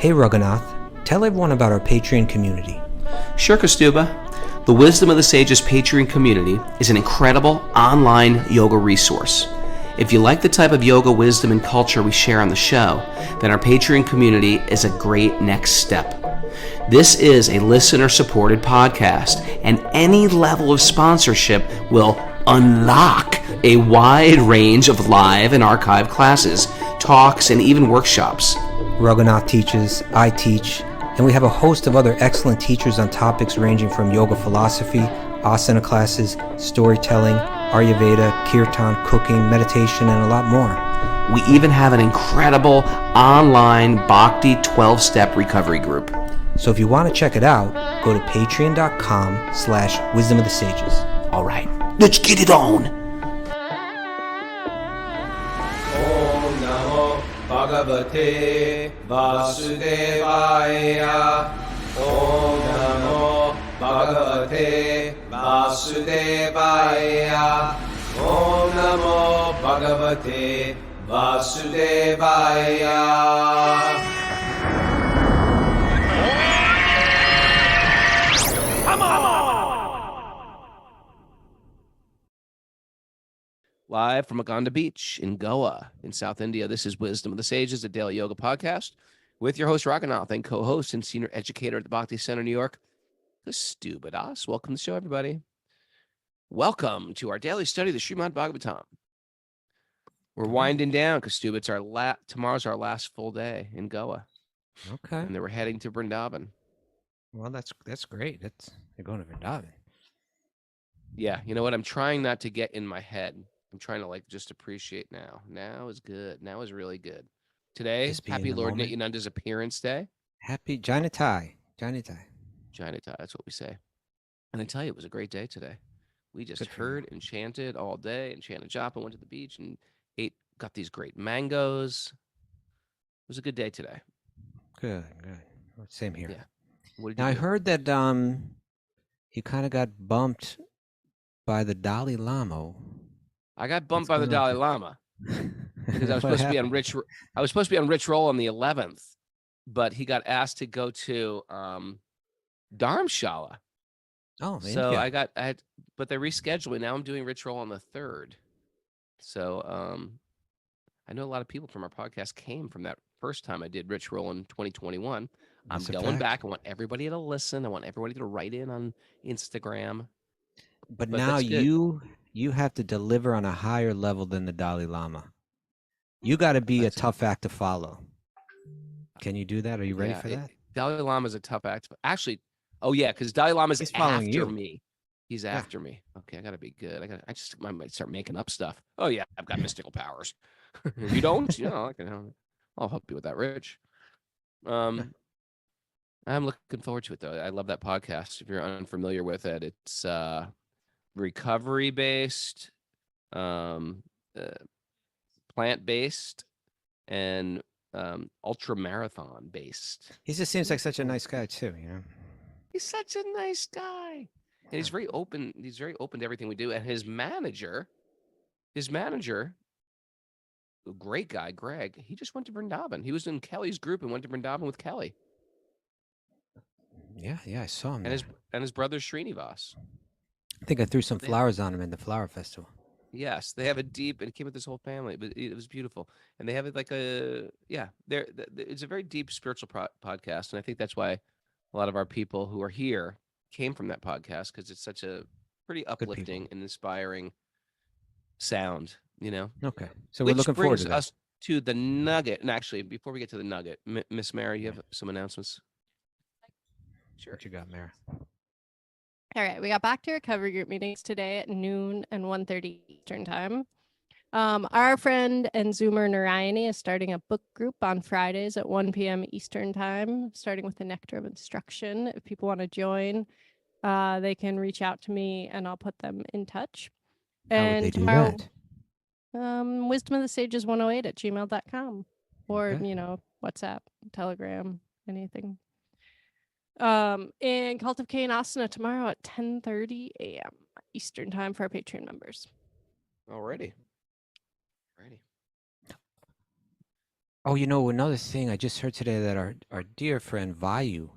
Hey Raghunath, tell everyone about our Patreon community. Sure, Kastuba. The Wisdom of the Sages Patreon community is an incredible online yoga resource. If you like the type of yoga wisdom and culture we share on the show, then our Patreon community is a great next step. This is a listener-supported podcast, and any level of sponsorship will unlock a wide range of live and archived classes, talks, and even workshops. Raghunath teaches, I teach, and we have a host of other excellent teachers on topics ranging from yoga philosophy, asana classes, storytelling, Ayurveda, kirtan, cooking, meditation, and a lot more. We even have an incredible online Bhakti 12-step recovery group. So if you want to check it out, go to patreon.com/wisdom of the sages. All right, let's get it on. Om Namo Bhagavate Vasudevaya. Om Namo Bhagavate Vasudevaya. Om Namo Bhagavate Vasudevaya. Live from Aganda Beach in Goa in South India, this is Wisdom of the Sages, a daily yoga podcast with your host, Raghunath, and co-host and senior educator at the Bhakti Center, New York, Kastuba Das. Welcome to the show, everybody. Welcome to our daily study of the Srimad Bhagavatam. We're winding down, Kastuba. It's tomorrow's our last full day in Goa. Okay. And then we're heading to Vrindavan. Well, that's great. You're going to Vrindavan. Yeah, you know what? I'm trying not to get in my head. I'm trying to just appreciate now. Now is good. Now is really good. Today, happy Lord Nityananda's appearance day. Happy Jainatai. Jainatai, that's what we say. And I tell you, it was a great day today. We just heard and chanted all day and chanted japa, went to the beach and got these great mangoes. It was a good day today. Good. Same here. Yeah. What did Now, you I do? heard that he kind of got bumped by the Dalai Lama. I got bumped by the Dalai Lama because I was supposed to be on Rich. I was supposed to be on Rich Roll on the 11th, but he got asked to go to Dharamshala. Oh, so India. But they rescheduled me. Now I'm doing Rich Roll on the 3rd. So I know a lot of people from our podcast came from that first time I did Rich Roll in 2021. I'm going back. I want everybody to listen. I want everybody to write in on Instagram. But now you have to deliver on a higher level than the Dalai Lama. You got to be a tough act to follow. Can you do that? Are you ready for that? Dalai Lama is a tough act. Actually, because Dalai Lama is after me. He's after me. Okay, I got to be good. I might start making up stuff. Oh yeah, I've got mystical powers. You don't? I'll help you with that, Rich. I'm looking forward to it though. I love that podcast. If you're unfamiliar with it, it's recovery-based, plant-based, and ultra-marathon-based. He just seems like such a nice guy too, He's such a nice guy. And he's very open. He's very open to everything we do. And his manager, a great guy, Greg, he just went to Vrindavan. He was in Kelly's group and went to Vrindavan with Kelly. Yeah, I saw him. And his brother Srinivas. I think I threw some flowers on him in the flower festival. Yes, they have a deep, and it came with this whole family, but it was beautiful. And they have it it's a very deep spiritual podcast. And I think that's why a lot of our people who are here came from that podcast, because it's such a pretty uplifting and inspiring sound, Okay. So we're looking forward to that. Us to the nugget. And actually, before we get to the nugget, Miss Mary, you have some announcements? Sure. What you got, Mary? All right, we got back to recovery group meetings today at noon and 1:30 Eastern time. Our friend and Zoomer Narayani is starting a book group on Fridays at 1 p.m. Eastern time, starting with the Nectar of Instruction. If people want to join, they can reach out to me and I'll put them in touch. How would they do that? Wisdom of the Sages 108 at gmail.com or, WhatsApp, Telegram, anything. And Cult of Cain Asana tomorrow at 10:30 a.m. Eastern time for our Patreon members. Alrighty. Oh, another thing I just heard today that our dear friend Vayu,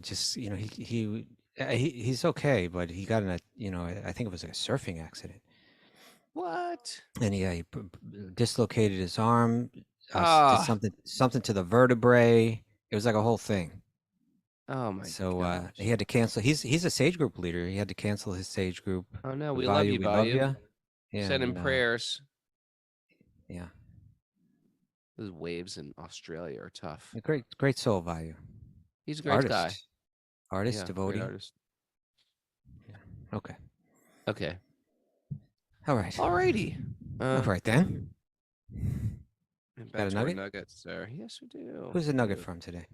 just he's okay, but he got in a I think it was like a surfing accident, What? and he dislocated his arm, did Ah, something to the vertebrae. It was like a whole thing. oh my So gosh. he had to cancel. He's a Sage Group leader. He had to cancel his Sage Group. Oh no, But we love you, We love Vayu. you. Yeah, Send in and prayers. yeah, Those waves in Australia are tough. a great soul Vayu. He's a great guy. Artist, Yeah, devotee. great artist. Yeah. Okay. Okay. All right. Alrighty. All right then. And Got back a to our nugget? nuggets there. Yes, we do. Who's the We nugget do. from today?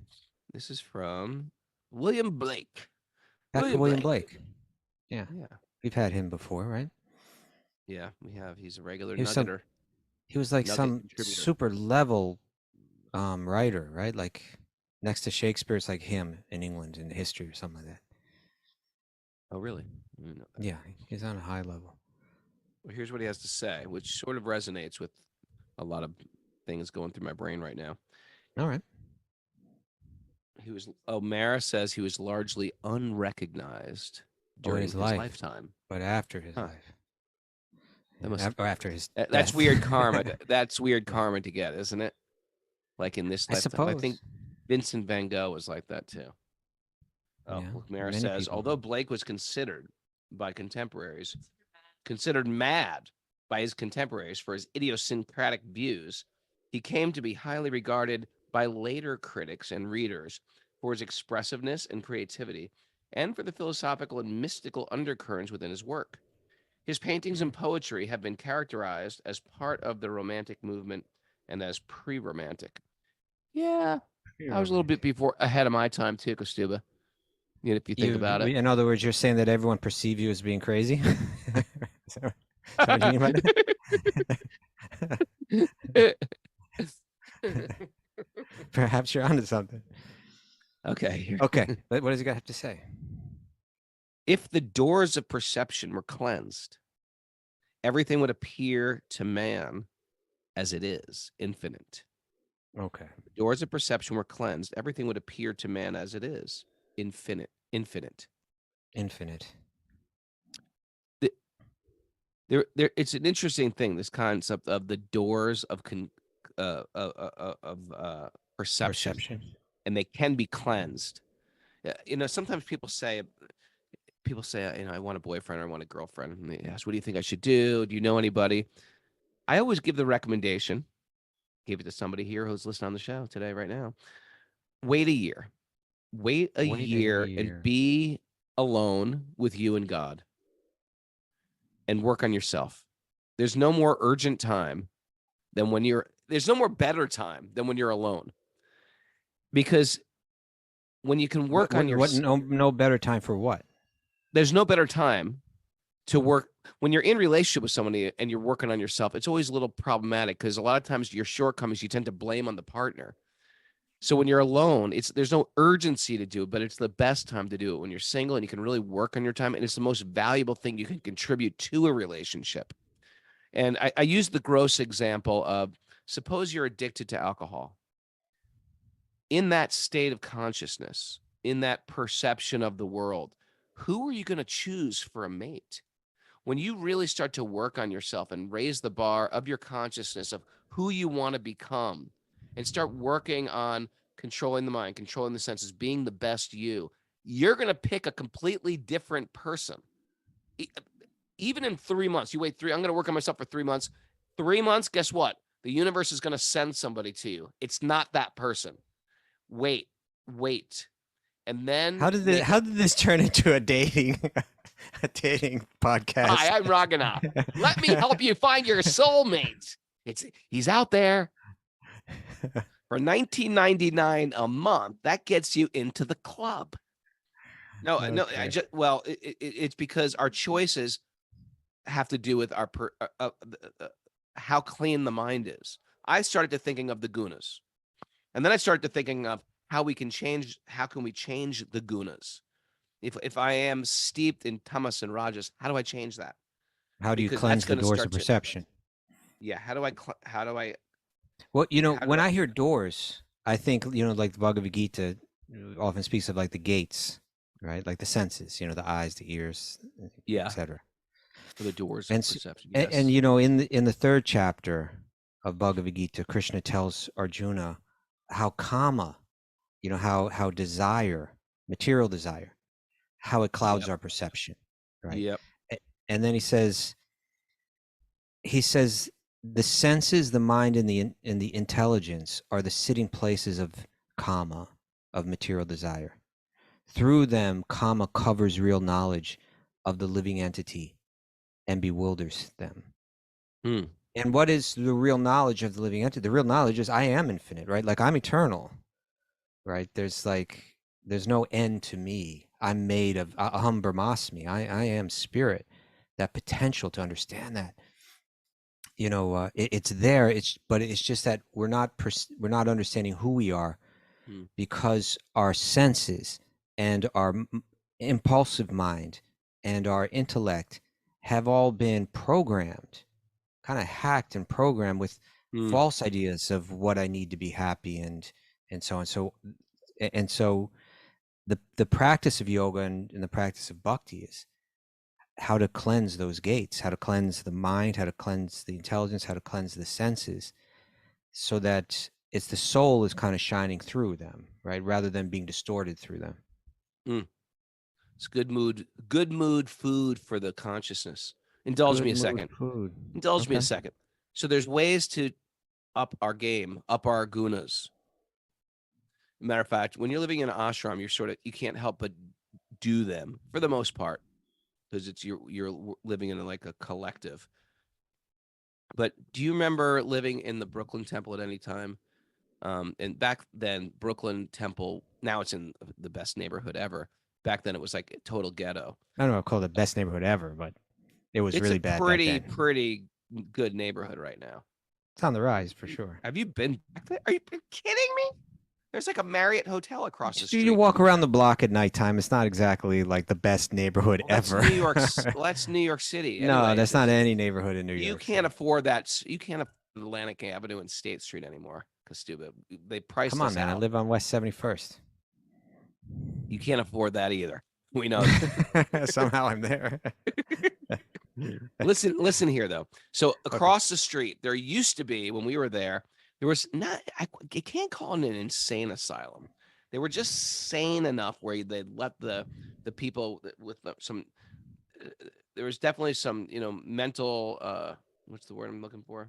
This is from William Blake. Back to William Blake. Yeah. Yeah. We've had him before, right? Yeah, we have. He's a regular He was nuggeter. He was like Nugget some contributor. super level writer, right? Like next to Shakespeare, it's like him in England in history or something like that. Oh, really? I didn't know that. Yeah, he's on a high level. Well, here's what he has to say, which sort of resonates with a lot of things going through my brain right now. All right. Mara says he was largely unrecognized during his his life. lifetime. But after his life. That must, or after his that's death. weird karma. That's weird karma to get, isn't it? Like in this I lifetime. suppose. I think Vincent van Gogh was like that too. Oh, Yeah, Mara many says, people. although Blake was considered by contemporaries, considered mad by his contemporaries for his idiosyncratic views, he came to be highly regarded by later critics and readers for his expressiveness and creativity, and for the philosophical and mystical undercurrents within his work. His paintings and poetry have been characterized as part of the Romantic movement and as pre-Romantic. Yeah, I was a little bit ahead of my time too, Kostuba. If you think about it. In other words, you're saying that everyone perceive you as being crazy? Is that what you mean by that? Perhaps you're onto something. Okay. Okay. What does he have to say? If the doors of perception were cleansed, everything would appear to man as it is, infinite. Okay. If the doors of perception were cleansed, everything would appear to man as it is, infinite. It's an interesting thing, this concept of the doors of perception, and they can be cleansed. Sometimes people say, I want a boyfriend or I want a girlfriend. And they ask, what do you think I should do? Do you know anybody? I always give the recommendation, give it to somebody here who's listening on the show today, right now. Wait a year. Wait a year and be alone with you and God and work on yourself. There's no more urgent time than there's no more better time than when you're alone. Because when you can work on yourself. No better time for what? There's no better time to work when you're in relationship with somebody and you're working on yourself. It's always a little problematic because a lot of times your shortcomings you tend to blame on the partner. So when you're alone, there's no urgency to do it, but it's the best time to do it when you're single and you can really work on your time. And it's the most valuable thing you can contribute to a relationship. And I use the gross example of, suppose you're addicted to alcohol. In that state of consciousness, in that perception of the world, who are you going to choose for a mate? When you really start to work on yourself and raise the bar of your consciousness of who you want to become and start working on controlling the mind, controlling the senses, being the best you're going to pick a completely different person. Even in 3 months, you wait I'm going to work on myself for 3 months. 3 months, guess what? The universe is going to send somebody to you. It's not that person. Wait. And then how did this turn into a dating podcast? Hi, I'm Raghunath. Let me help you find your soulmate. He's out there. For $19.99 a month, that gets you into the club. No, it's because our choices have to do with our how clean the mind is. I started to thinking of the gunas, and then I started to thinking of how we can change. How can we change the gunas? If I am steeped in tamas and rajas, how do I change that? How do you cleanse the doors of perception? Yeah. How do I Well, How when do I hear doors, I think, like the Bhagavad Gita often speaks of like the gates, right? Like the senses, the eyes, the ears, Yeah, etc. for the doors And of s- perception. and Yes. in the third chapter of Bhagavad Gita, Krishna tells Arjuna how kama, how desire, material desire, how it clouds Yep. our perception, right? Yep. A- And then he says the senses, the mind, and the intelligence are the sitting places of kama, of material desire. Through them, kama covers real knowledge of the living entity and bewilders them. Hmm. And what is the real knowledge of the living entity? The real knowledge is I am infinite, right? Like I'm eternal, right? There's no end to me. I'm made of ahambramasmi. I am spirit. That potential to understand that, it's there. But it's just that we're not understanding who we are Hmm. because our senses and our impulsive mind and our intellect have all been programmed, kind of hacked and programmed with Hmm. false ideas of what I need to be happy and so on. So the practice of yoga and the practice of bhakti is how to cleanse those gates, how to cleanse the mind, how to cleanse the intelligence, how to cleanse the senses, so that it's the soul is kind of shining through them, right, rather than being distorted through them. Hmm. It's good mood food for the consciousness. Indulge Good me a mood second. food. Indulge me a Okay. second. So there's ways to up our game, up our gunas. Matter of fact, when you're living in an ashram, you can't help but do them for the most part because it's you're living in like a collective. But do you remember living in the Brooklyn Temple at any time? And back then, Brooklyn Temple, now it's in the best neighborhood ever. Back then, it was like a total ghetto. I don't know, call it the best neighborhood ever, but it was It's a really bad back then. pretty good neighborhood right now. It's on the rise for sure. Have you been back there? Are you kidding me? There's like a Marriott hotel across the You street. walk around the block at nighttime. It's not exactly like the best neighborhood Well, that's ever. New York. Well, that's New York City. No, Anyway, that's not any neighborhood in New you York can't City. afford that. You can't afford Atlantic Avenue and State Street anymore because stupid. They priced Come on, us man. I out. live on West 71st. You can't afford that either. We know that. Somehow I'm there. Listen here though. So across the street, there used to be when we were there was not. I can't call it an insane asylum. They were just sane enough where they let the people with some. There was definitely some mental. What's the word I'm looking for?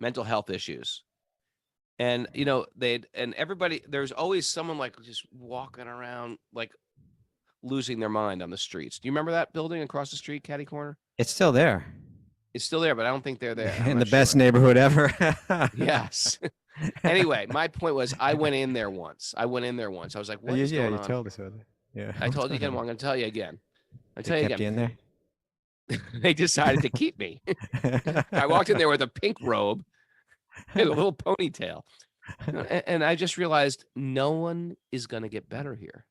Mental health issues. And and everybody, there's always someone like just walking around like losing their mind on the streets. Do you remember that building across the street, Caddy Corner? It's still there. It's still there, but I don't think they're there. I'm In the not best sure. neighborhood ever. Yes. Anyway, my point was I went in there once. I was like, what is going You on? told us about it. Yeah. I told you again. Well, I'm going to tell you again. I They tell you kept you in there? again. They decided to keep me. I walked in there with a pink robe and a little ponytail. And I just realized no one is going to get better here.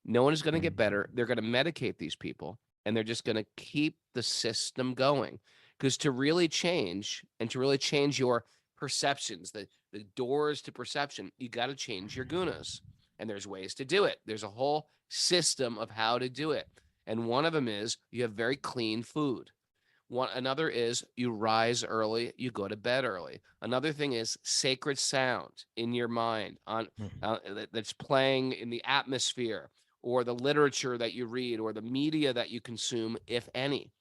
No one is going to get better. They're going to medicate these people and they're just going to keep the system going. Because to really change and to really change your perceptions, the doors to perception, you got to change your gunas. And there's ways to do it. There's a whole system of how to do it. And one of them is you have very clean food. Another is you rise early, you go to bed early. Another thing is sacred sound in your mind that's playing in the atmosphere or the literature that you read or the media that you consume, if any.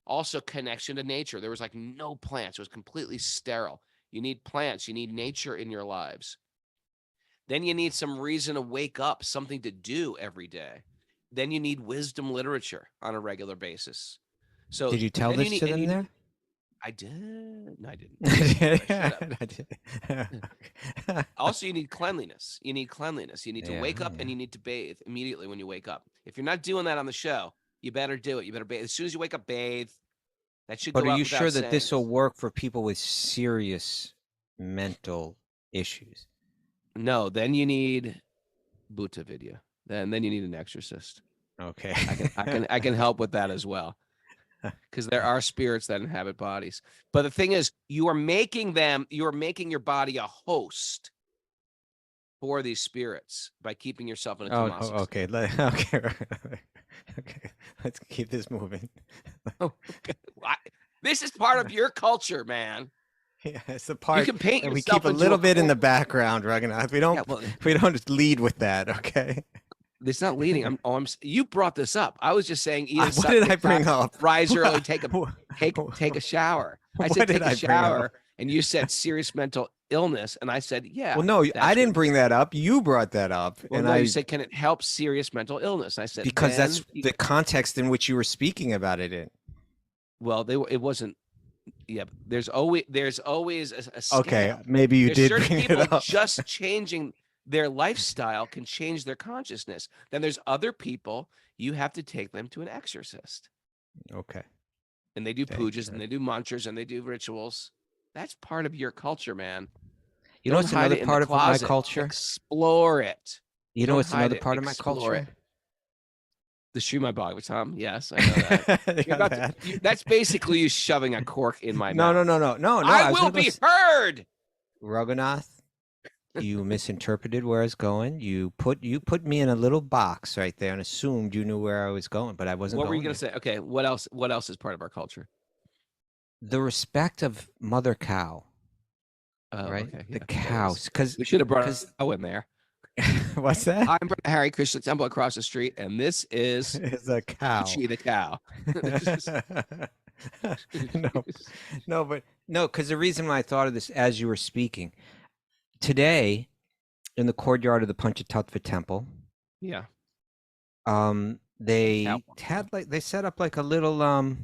Also connection to nature. There was like no plants. It was completely sterile. You need plants. You need nature in your lives. Then you need some reason to wake up, something to do every day. Then you need wisdom literature on a regular basis. So Did you tell then you this need, to and them you there? need, I did. No, I didn't. Shut up. Also, you need cleanliness. You need cleanliness. You need to wake up and you need to bathe immediately when you wake up. If you're not doing that on the show, you better do it. You better bathe. As soon as you wake up, bathe. That should But go are out you without sure that saying. this will work for people with serious mental issues? No, then you need Bhutta Vidya. Then you need an exorcist. Okay. I can help with that as well. because there are spirits that inhabit bodies. But the thing is, you are making your body a host for these spirits by keeping yourself in a tamasic state. Okay. Okay. Let's keep this moving. Okay. This is part of your culture, man. Yeah, it's the part can paint that we yourself keep a into little a bit in the corner. background, Raghunath. We don't Yeah, well, we don't just lead with that, okay? it's not leading. You brought this up. I was just saying, eat What did I bring up? rise early, take a shower. I What said did take I a bring up? shower, and you said serious mental illness, and I said, yeah. Well, no, that's I what didn't it bring is. that up. You brought that up, Well, and no, I you said, can it help serious mental illness? I said, because that's then the context in which you were speaking about it in. well, it wasn't. Yeah, there's always a scale. Okay, maybe you There's did certain bring people it up. just changing their lifestyle can change their consciousness. Then there's other people you have to take them to an exorcist, Okay. and they do Thank pujas you. and they do mantras and they do rituals. That's part of your culture, man. You know Don't what's hide another it in part the of my closet. culture? Explore it. You know Don't what's hide another it, part of my explore culture? it. The Srimad Bhagavatam. Yes, I know that. You You're got about that? that's basically you shoving a cork in my No, mouth. no. I was will gonna be heard. Raghunath, you misinterpreted where I was going. You put me in a little box right there and assumed you knew where I was going, but I wasn't What were you going going to say? Okay, what else? What else is part of our culture? the respect of mother cow, Oh, right? okay. The Yeah, that cows, is. because We should have brought a cow in there. what's that? I'm from the Hare Krishna Temple across the street, and this is It's a cow. Uchi the cow. No, because the reason why I thought of this as you were speaking today, in the courtyard of the Panchatattva temple, Yeah. they they set up like a little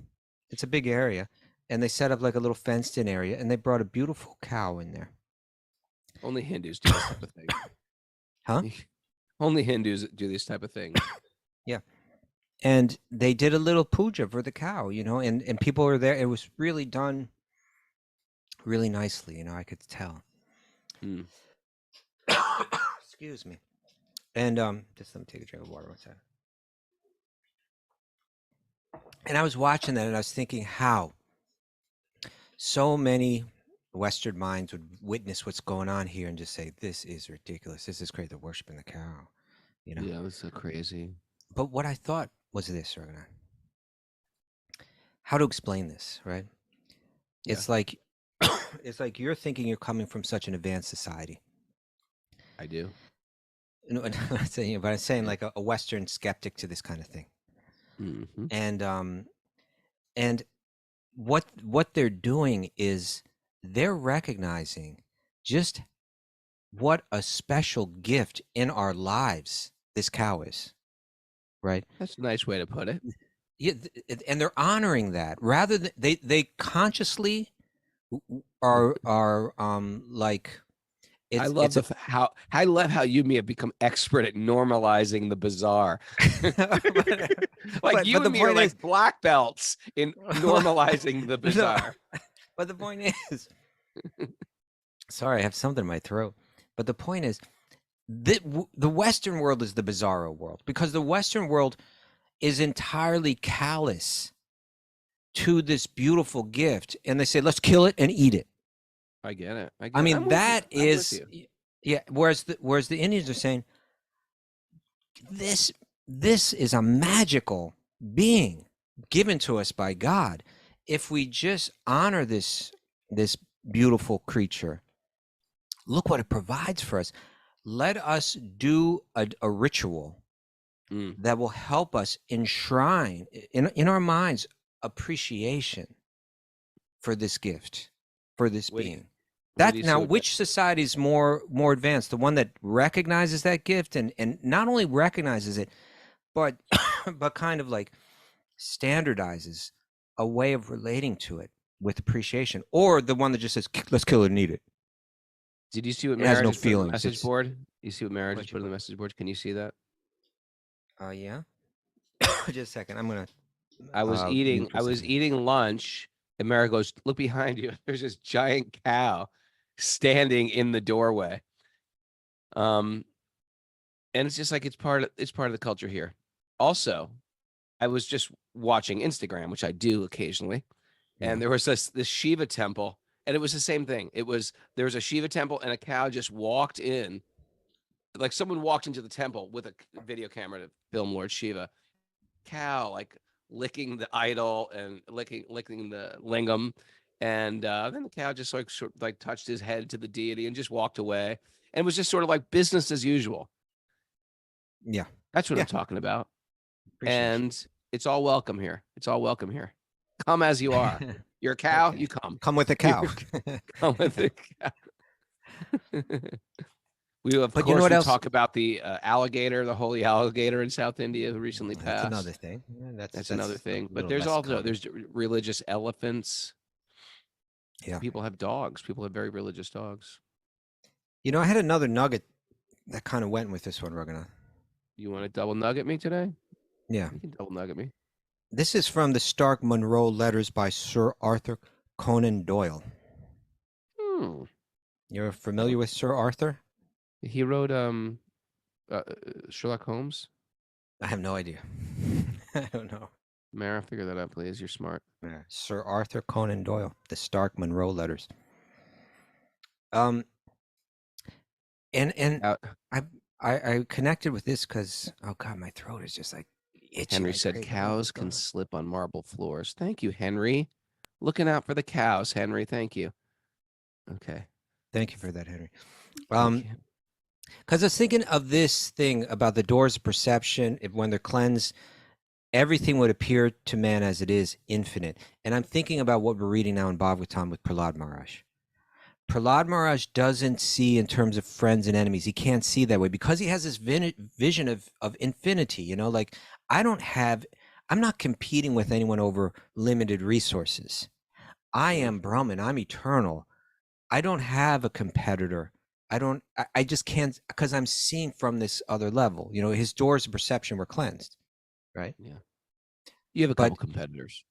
it's a big area, and they set up like a little fenced in area, and they brought a beautiful cow in there. Only Hindus do this type of thing. Huh? Only Hindus do this type of thing. Yeah. And they did a little puja for the cow, and people were there. It was really done really nicely, I could tell. Mm. Excuse me. And just let me take a drink of water one second. And I was watching that, and I was thinking how so many Western minds would witness what's going on here and just say, this is ridiculous. This is crazy. They're worshiping the cow, Yeah, that's so crazy. But what I thought was this, Raghunath. How to explain this, right? Yeah. It's like you're thinking you're coming from such an advanced society. I do. No, I'm not saying, but I'm saying like a Western skeptic to this kind of thing. Mm-hmm. And what they're doing is they're recognizing just what a special gift in our lives this cow is, right? That's a nice way to put it. Yeah, and they're honoring that rather than they consciously are like. I love how you may have become expert at normalizing the bizarre. Like you and me are like black belts in normalizing the bizarre. But the point is, sorry, I have something in my throat. But the point is, the Western world is the bizarro world because the Western world is entirely callous to this beautiful gift, and they say, "Let's kill it and eat it." I get it. I mean, that is, yeah. Whereas the Indians are saying, this is a magical being given to us by God. If we just honor this beautiful creature, look what it provides for us. Let us do a ritual that will help us enshrine in our minds appreciation for this gift, for this being. Which society is more advanced? The one that recognizes that gift and not only recognizes it, but kind of like standardizes a way of relating to it with appreciation, or the one that just says, "Let's kill it and eat it." Did you see what Marriage has no put on the message board? You see what Marriage has put on the message board? Can you see that? Yeah. Just a second. I'm gonna. I was eating lunch, and Mara goes, "Look behind you. There's this giant cow standing in the doorway." And it's just like it's part of the culture here. Also, I was just watching Instagram, which I do occasionally, Yeah. and there was this Shiva temple, and it was the same thing. There was a Shiva temple, and a cow just walked in, like someone walked into the temple with a video camera to film Lord Shiva. Cow like licking the idol and licking the lingam, and then the cow just like sort of like touched his head to the deity and just walked away, and it was just sort of like business as usual. Yeah. That's what Yeah. I'm talking about. Appreciate you. And it's all welcome here. It's all welcome here. Come as you are. You're a cow, Okay. you come. Come with a cow. Come with the cow. We of But you know course what we else? talk about the alligator, the holy alligator in South India who recently That's passed. another thing. Yeah, That's another a thing. But little there's less also common. there's religious elephants. Yeah. People have dogs. People have very religious dogs. You know, I had another nugget that kind of went with this one, Raghunath. You want to double nugget me today? Yeah. You can double nugget me. This is from the Stark Munro letters by Sir Arthur Conan Doyle. You're familiar with Sir Arthur? He wrote Sherlock Holmes. I have no idea. I don't know. Mara, figure that out, please. You're smart. Yeah. Sir Arthur Conan Doyle, the Stark Munro letters. And I connected with this because, oh God, my throat is just like itchy. Henry like said crazy. cows can slip on marble floors. Thank you, Henry. Looking out for the cows, Henry. Thank you. Okay. Thank you for that, Henry. Thank you. Because I was thinking of this thing about the doors of perception. When they're cleansed, everything would appear to man as it is, infinite. And I'm thinking about what we're reading now in Bhagavatam with Prahlada Maharaj. Prahlada Maharaj doesn't see in terms of friends and enemies. He can't see that way because he has this vision of infinity. You know, like I'm not competing with anyone over limited resources. I am Brahman. I'm eternal. I don't have a competitor. I just can't, because I'm seeing from this other level. You know, his doors of perception were cleansed, right? Yeah. You have a couple competitors.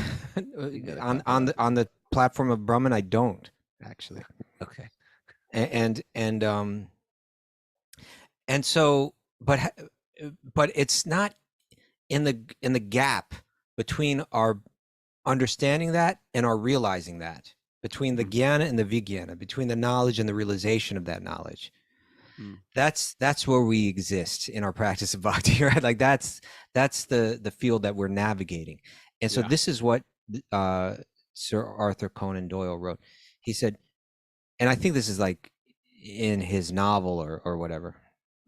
on the platform of Brahman, I don't actually. Okay. And so, but it's not in the gap between our understanding that and our realizing that, between the jnana and the vijnana, between the knowledge and the realization of that knowledge. That's where we exist in our practice of bhakti, right? Like that's the field that we're navigating. And so this is what Sir Arthur Conan Doyle wrote. He said, and I think this is like in his novel or whatever.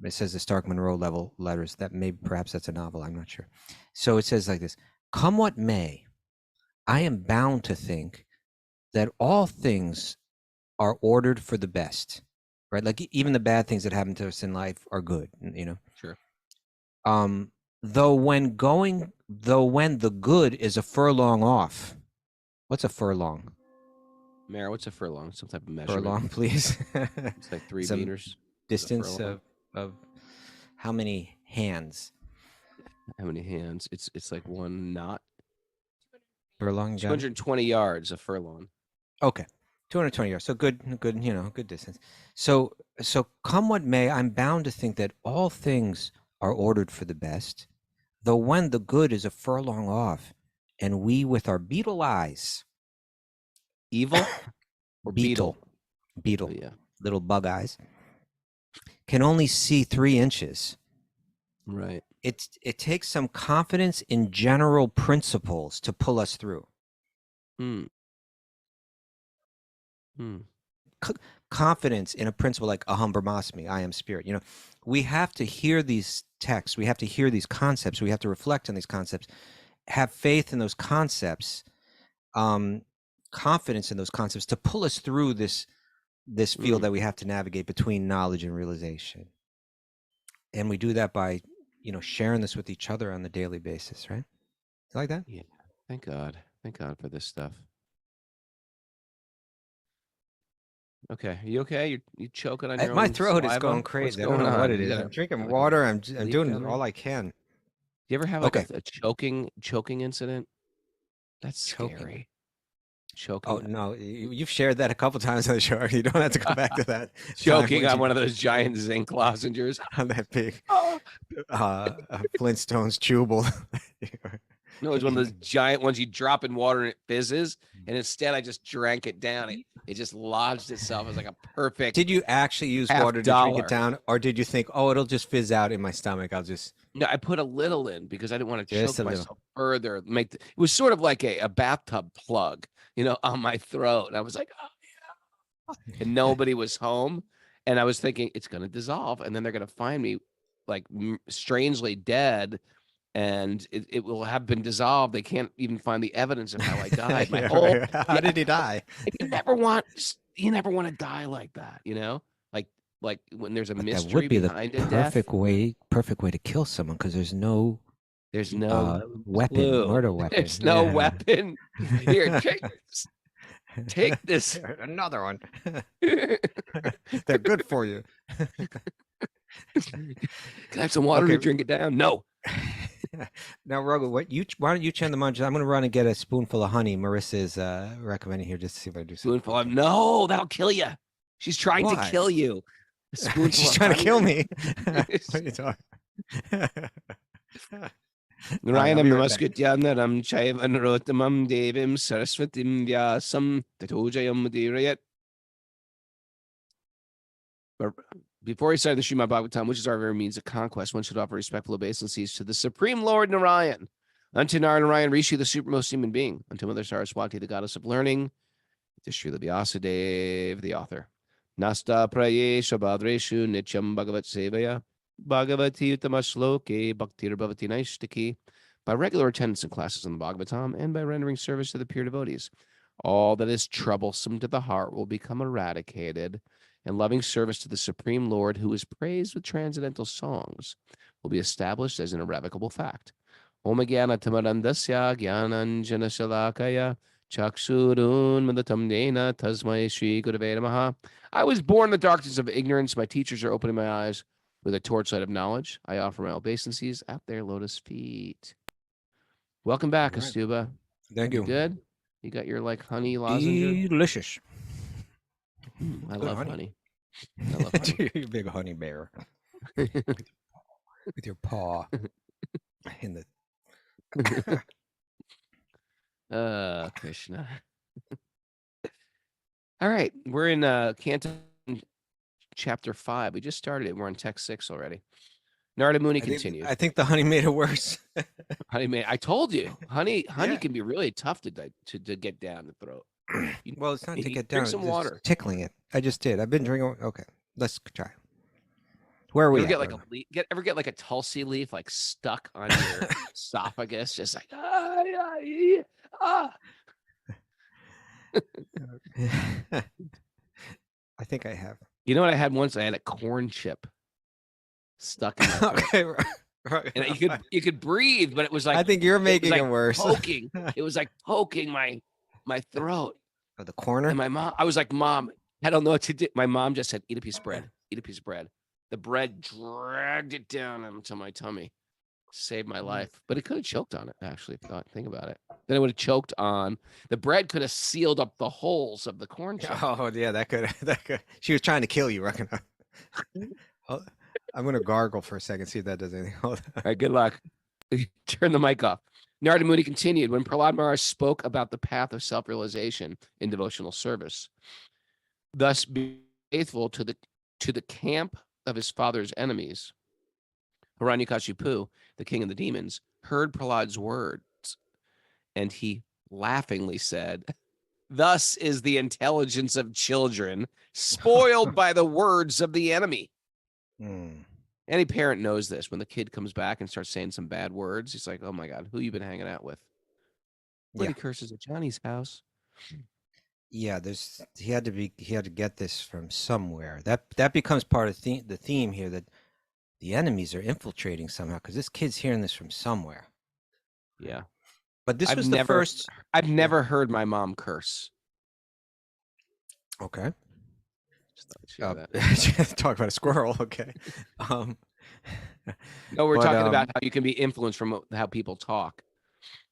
It says the Stark Munro level letters. That perhaps that's a novel. I'm not sure. So it says like this: "Come what may, I am bound to think that all things are ordered for the best." Right? Like even the bad things that happen to us in life are good. You know. Sure. Though when the good is a furlong off. What's a furlong? Mara, what's a furlong? Some type of measurement. Furlong, please. It's like 3 meters. Distance of how many hands? How many hands? It's like 1 knot. Furlong. 220 yards, a furlong. Okay. 220 yards. So good, you know, good distance. So come what may, I'm bound to think that all things are ordered for the best, though when the good is a furlong off, and we with our beetle eyes. Evil or beetle? Beetle. Oh, yeah. Little bug eyes. Can only see 3 inches. Right. It takes some confidence in general principles to pull us through. Confidence in a principle like ahambramasmi, I am spirit. You know, we have to hear these texts. We have to hear these concepts. We have to reflect on these concepts. Have faith in those concepts. Confidence in those concepts to pull us through this field that we have to navigate between knowledge and realization. And we do that by, you know, sharing this with each other on the daily basis, right? You like that? Yeah. Thank God. Thank God for this stuff. Okay. Are you okay? You choking on your My own throat saliva? is going crazy. I What's don't know going what on? it is. You got I'm drinking like water. I'm sleep doing coming? all I can. Do you ever have like Okay. a choking incident? That's Choking. scary. choking. Oh no, you've shared that a couple times on the show. You don't have to go back to that. Choking on one of those giant zinc lozenges. On that big Oh. Flintstones chewable. No, it's one of those giant ones you drop in water and it fizzes. And instead, I just drank it down. It just lodged itself as like a perfect. Did you actually use water to drink it down, or did you think, oh, it'll just fizz out in my stomach? I'll just. No, I put a little in because I didn't want to Just choke a little. myself further. It was sort of like a bathtub plug, on my throat. And I was like, oh, yeah. And nobody was home. And I was thinking it's going to dissolve. And then they're going to find me like strangely dead. And it will have been dissolved. They can't even find the evidence of how I died. How did he die? You never want to die like that, like when there's a mystery That would be the behind a perfect way to kill someone, because there's no weapon, murder weapon. There's no weapon. Here, take this. Another one. They're good for you. Can I have some water to drink it down? No. Now, Rogo, why don't you chant the mantra? I'm going to run and get a spoonful of honey. Marissa's recommending here just to see if I do something. Spoonful of no, that'll kill you. She's trying to kill you. She's trying to kill me. What are you talking? Narayana Namaskrityanam Chaivan Rotamam Devim Saraswatim Vyasam Tatojayam Mudirayat. Before he started the Srimad Bhagavatam, which is our very means of conquest, one should offer respectful obeisances to the Supreme Lord Narayan, unto Narayan Rishi, the supremmost human being, unto Mother Saraswati, the goddess of learning, to Srila Vyasadeva, the author. Nasta prayesha badreshu nityam bhagavat sevaya, bhagavati utamashloke bhaktir bhavati naishtaki, by regular attendance in classes in the Bhagavatam and by rendering service to the pure devotees. All that is troublesome to the heart will become eradicated, and loving service to the Supreme Lord, who is praised with transcendental songs, will be established as an irrevocable fact. Om Gyana Tamarandasya Gyananjana Shalakaya Chakshurun Madatam Dena Tasmai Shri Gurave Namaha. I was born in the darkness of ignorance. My teachers are opening my eyes with a torchlight of knowledge. I offer my obeisances at their lotus feet. Welcome back, Right. Astuba. Thank you. Good? You got your honey lozenge? Delicious. I Good love honey. I love honey. You big honey bear. With your paw in the. Krishna. All right, we're in Canto chapter 5. We just started it. We're on text 6 already. Narada Muni continues. I think the honey made it worse. I told you, honey can be really tough to get down the throat. Well, it's not to get drink down. some it's water. Tickling it. I just did. I've been drinking. Okay, let's try. Where are we? Ever get like a tulsi leaf like stuck on your esophagus, just like I think I have. You know what I had once? I had a corn chip stuck in my throat. Okay, right. And you could breathe, but it was like I think you're making it worse. Poking. It was like poking my throat. Oh, the corner. And my mom, I was like, Mom, I don't know what to do. My mom just said, eat a piece of bread. Eat a piece of bread. The bread dragged it down into my tummy. Saved my life. But it could have choked on it, actually, if you think about it. Then it would have choked on. The bread could have sealed up the holes of the corn chip. Oh, yeah, that could. She was trying to kill you, reckon. I'm going to gargle for a second, see if that does anything. Hold on. All right, good luck. Turn the mic off. Narada Muni continued, when Prahlada Maharaj spoke about the path of self-realization in devotional service, thus being faithful to the camp of his father's enemies, Hiranyakashipu, the king of the demons, heard Prahlada's words, and he laughingly said, "Thus is the intelligence of children spoiled by the words of the enemy." Any parent knows this. When the kid comes back and starts saying some bad words, he's like, "Oh my God, who you been hanging out with?" Bloody curses at Johnny's house. Yeah, he had to get this from somewhere. That becomes part of the theme here, that the enemies are infiltrating somehow, because this kid's hearing this from somewhere. Yeah. But this was the first. I've never heard my mom curse. Okay. That. Talk about a squirrel. Okay. No, we're talking about how you can be influenced from how people talk.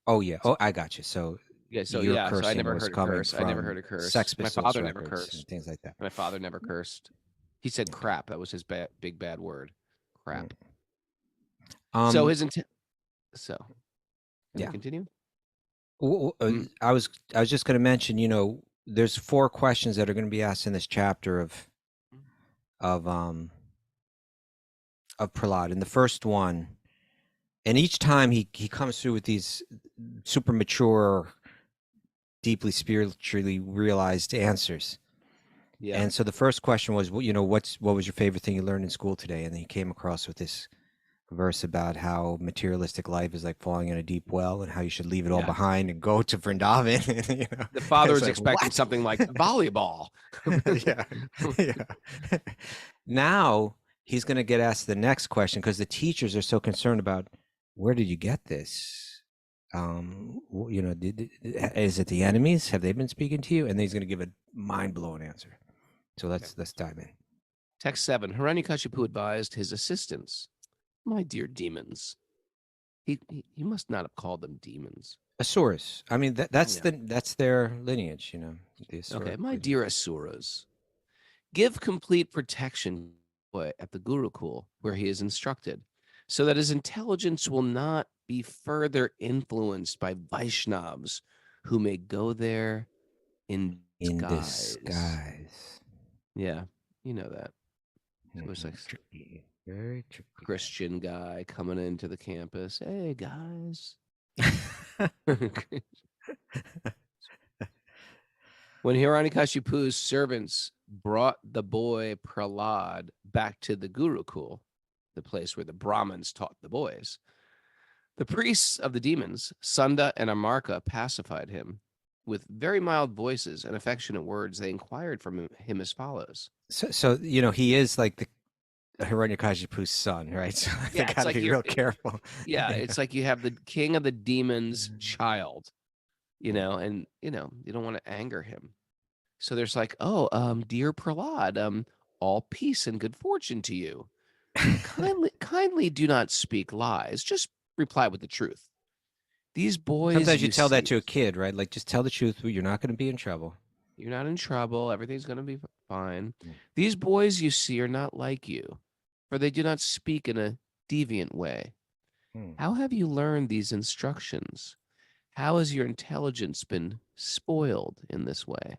Oh yeah. Oh, I got you. So Yeah, so your yeah, so I cursing never was heard a coming curse. I never heard from a curse. Sex My Pistols father never records and cursed. things like that. My father never cursed. He said Okay. crap. That was his big bad word. Crap. So Um, his intent. So can I yeah. continue? Mm. I was just going to mention, there's 4 questions that are going to be asked in this chapter of um of Prahlad. And the first one, and each time he comes through with these super mature, deeply spiritually realized answers. Yeah. And so the first question was, what was your favorite thing you learned in school today? And then he came across with this verse about how materialistic life is like falling in a deep well, and how you should leave it all Yeah. behind and go to Vrindavan. The father It's was like, expecting what? something like volleyball. Yeah, yeah. Now he's going to get asked the next question, because the teachers are so concerned about, where did you get this? Is it the enemies? Have they been speaking to you? And then he's going to give a mind-blowing answer. So let's dive in. Text 7. Hiranyakashipu advised his assistants, "My dear demons." He must not have called them demons. Asuras. I mean, that's Yeah. that's their lineage, the Okay, Asura my lineage. dear Asuras, give complete protection at the Gurukul where he is instructed, so that his intelligence will not be further influenced by Vaishnavas who may go there in In disguise. disguise. Yeah, you know that. So it's like Tricky. Very tricky. Christian guy coming into the campus. Hey, guys. When Hiranyakashipu's servants brought the boy Prahlad back to the Gurukul, the place where the Brahmins taught the boys, the priests of the demons, Sunda and Amarka, pacified him. With very mild voices and affectionate words, they inquired from him as follows. So he is like the Hiranyakashipu's son, right? So they Yeah, it's got to like be real careful. Yeah, it's like you have the king of the demons' child, and you don't want to anger him. So there's like, "Oh, dear Prahlad, all peace and good fortune to you. Kindly do not speak lies. Just reply with the truth. These boys Sometimes you you tell that see, to a kid, right? Like, just tell the truth. You're not going to be in trouble. you're not in trouble. Everything's going to be fine. Mm. These boys you see are not like you, for they do not speak in a deviant way. How have you learned these instructions? How has your intelligence been spoiled in this way?"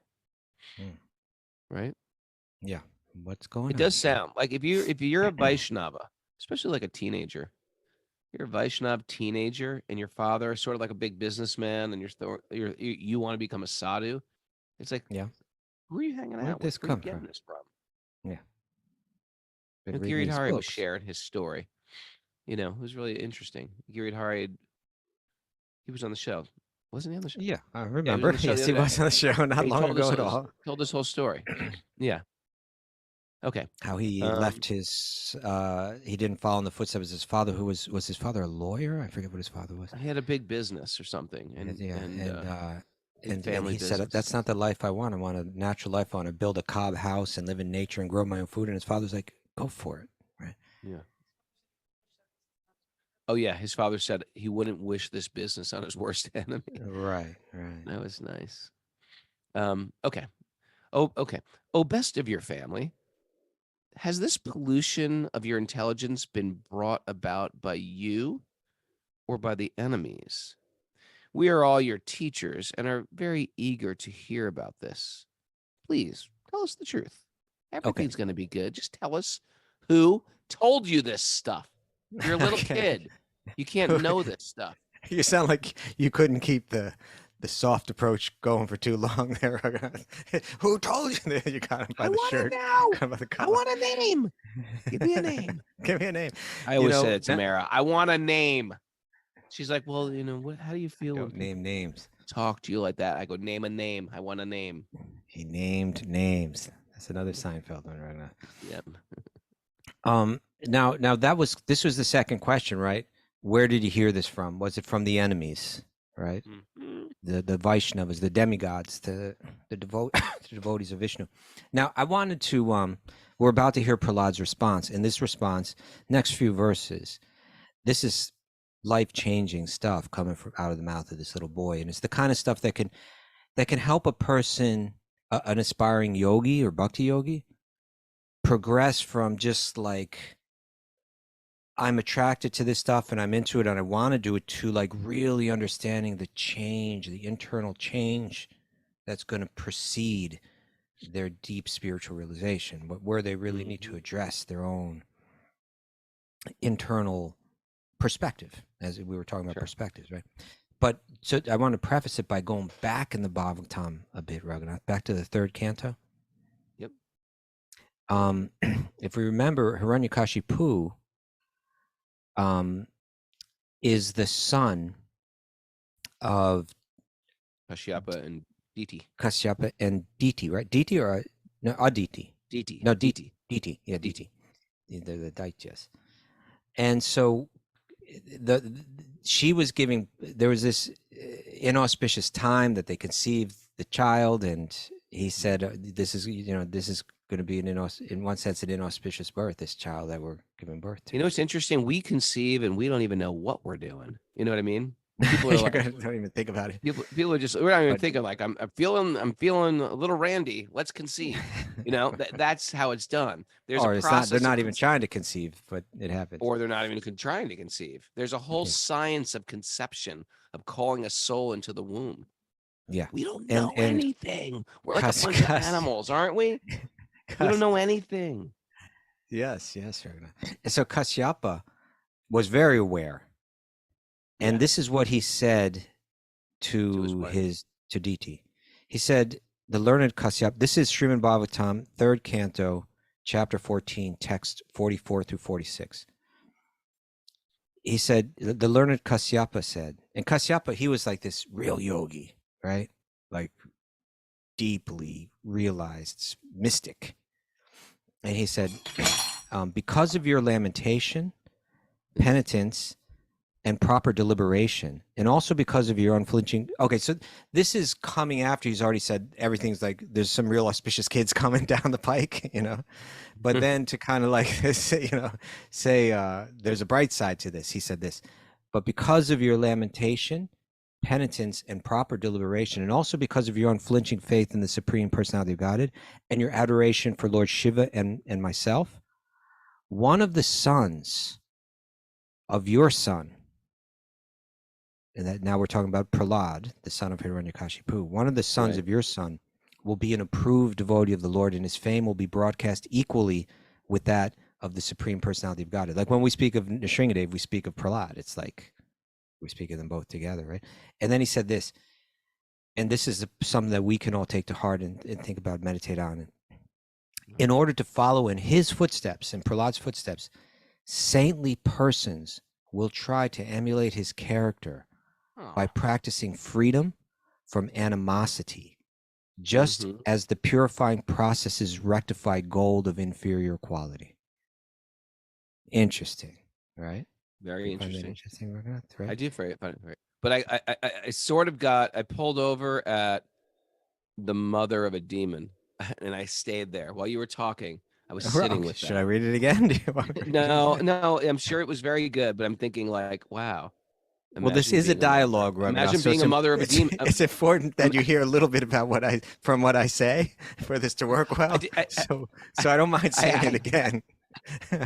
Right? Yeah. What's going It on? does sound like if you're a Vaishnava, especially like a teenager, you're a Vaishnav teenager, and your father is sort of like a big businessman, and you want to become a sadhu. It's like, Yeah. who are you hanging Where'd out with? this Where are you come getting from? this from? Yeah. Been And reading these Giridhari was books. sharing his story. It was really interesting. Giridhari, he was on the show, wasn't he on the show? Yeah, I Yeah, he was remember. on the show the Yes, other he day. was on the show not He long told ago us at all. told this whole story. Yeah. Okay. How he left his, he didn't follow in the footsteps of his father, who was his father a lawyer? I forget what his father was. He had a big business or something, and Yeah, and family he said, business. that's not the life I want. I want a natural life. I want to build a cob house and live in nature and grow my own food. And his father's like, go for it, right? Yeah. Oh yeah, his father said he wouldn't wish this business on his worst enemy. Right. That was nice. Okay. Oh, okay. Oh, best of your family. Has this pollution of your intelligence been brought about by you or by the enemies? We are all your teachers and are very eager to hear about this. Please tell us the truth. Everything's going to be good. Just tell us who told you this stuff. You're a little kid. You can't know this stuff. You sound like you couldn't keep the soft approach going for too long there. Who told you that? You got him by the shirt. I want a name. Give me a name. Give me a name. I always said it to Mara. I want a name. She's like, well, what? How do you feel when name names? Talk to you like that? I go, name a name. I want a name. He named names. That's another Seinfeld one right now. Yep. Now this was the second question, right? Where did you hear this from? Was it from the enemies, right? Mm-hmm. The Vaishnavas, the demigods, the devotees of Vishnu. Now I wanted to we're about to hear Prahlad's response. In this response, next few verses, this is life-changing stuff coming from out of the mouth of this little boy, and it's the kind of stuff that can help a person, an aspiring yogi or bhakti yogi, progress from just like, I'm attracted to this stuff and I'm into it and I want to do it, to like really understanding the change, the internal change that's going to precede their deep spiritual realization, but where they really need to address their own internal perspective, as we were talking about perspectives, right? But so I want to preface it by going back in the Bhagavatam a bit, Raghunath, back to the third canto. Yep. If we remember, Hiranyakashipu is the son of Kashyapa and Diti. Kashyapa and Diti, right? Diti or no, Aditi? Diti. No, Diti. Diti. Yeah, Diti. They're the Daityas. And so she was giving, there was this inauspicious time that they conceived the child, and he said, this is going to be in one sense an inauspicious birth, this child that we're giving birth to. You know, it's interesting. We conceive and we don't even know what we're doing. You know what I mean? People are like, don't even think about it. People are just, we're not even thinking like, I'm feeling a little randy. Let's conceive. You know, that's how it's done. There's a process. They're not even trying to conceive, but it happens. Or they're not even trying to conceive. There's a whole science of conception, of calling a soul into the womb. Yeah. We don't know anything. We're like a bunch of animals, aren't we? We don't know anything. Yes. And so Kashyapa was very aware. And this is what he said to Diti. He said, the learned Kashyapa, this is Srimad Bhagavatam, 3rd canto, chapter 14, text 44 through 46. He said, the learned Kashyapa said, and Kashyapa, he was like this real yogi, right? Like deeply realized mystic. And he said, because of your lamentation, penitence, and proper deliberation, and also because of your unflinching. Okay, so this is coming after he's already said everything's like, there's some real auspicious kids coming down the pike, but then to kind of like say there's a bright side to this. He said this, but because of your lamentation, penitence, and proper deliberation, and also because of your unflinching faith in the Supreme Personality of Godhead and your adoration for Lord Shiva and myself, one of the sons of your son, and that now we're talking about Prahlada, the son of Hiranyakashipu, one of the sons of your son will be an approved devotee of the Lord, and his fame will be broadcast equally with that of the Supreme Personality of Godhead. Like when we speak of Nrsingadev, we speak of Prahlada. It's like we speak of them both together, right? And then he said this, and this is something that we can all take to heart and think about, meditate on. In order to follow in his footsteps, in Prahlada's footsteps, saintly persons will try to emulate his character by practicing freedom from animosity, just as the purifying processes rectify gold of inferior quality. Interesting, right? Very interesting. Right? I do find it right. But I sort of I pulled over at the mother of a demon, and I stayed there while you were talking. I was sitting with that. Should I read it again? No, I'm sure it was very good, but I'm thinking like, wow. Well, this is a dialogue, Raghunath. Imagine being a mother of a demon. It's important that you hear a little bit about what I say for this to work well. So I don't mind saying it again.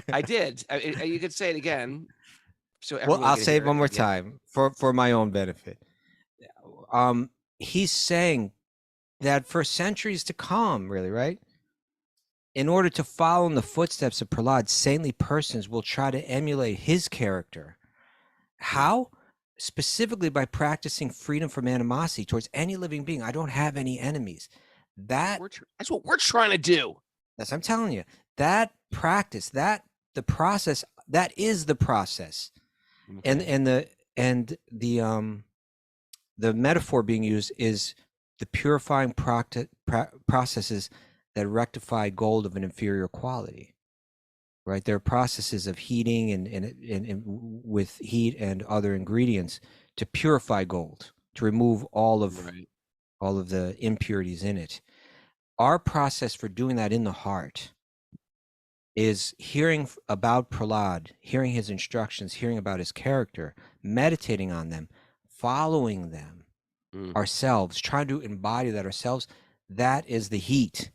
I did. You could say it again. So well, I'll say it one more time for my own benefit. He's saying that for centuries to come, really, right? In order to follow in the footsteps of Prahlada, saintly persons will try to emulate his character. How? Specifically by practicing freedom from animosity towards any living being. I don't have any enemies. That's what we're trying to do. That's what I'm telling you. That practice, the process, that is the process. Okay. And the metaphor being used is the purifying processes that rectify gold of an inferior quality. Right, there are processes of heating and with heat and other ingredients to purify gold, to remove all of the impurities in it. Our process for doing that in the heart is hearing about Prahlad, hearing his instructions, hearing about his character, meditating on them, following them ourselves, trying to embody that ourselves. That is the heat